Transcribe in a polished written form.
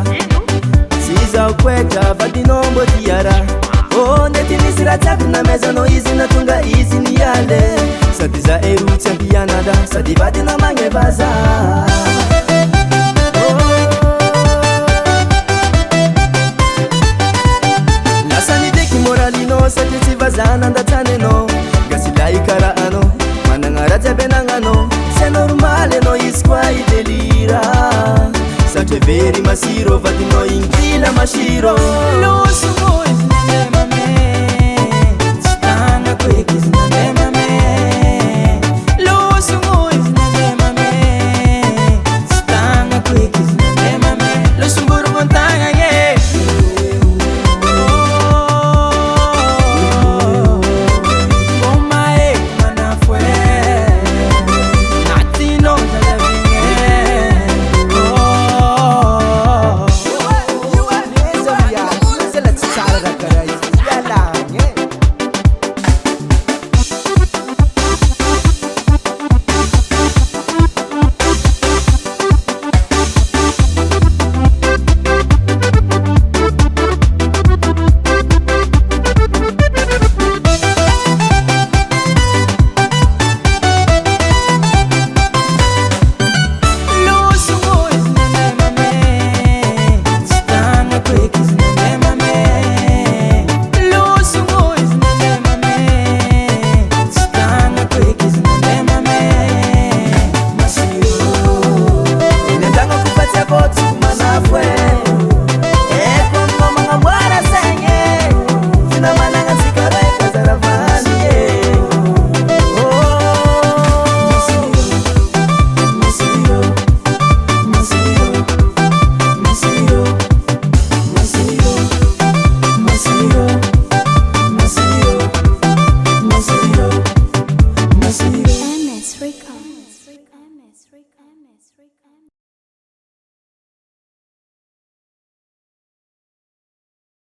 tiara siza ukweta vadinombo tiara ndeti ratsavy na meza no izy natonga izy niale sady za erotsy ampianada sady vady namagny vaza lasa nideky moralino sady tsy vaza nandatsany anao gasilay kara anao managna raha jiaby anagnanao c'est normal anao izy koa idelira satria very masiro vadinao igny tila masiro loso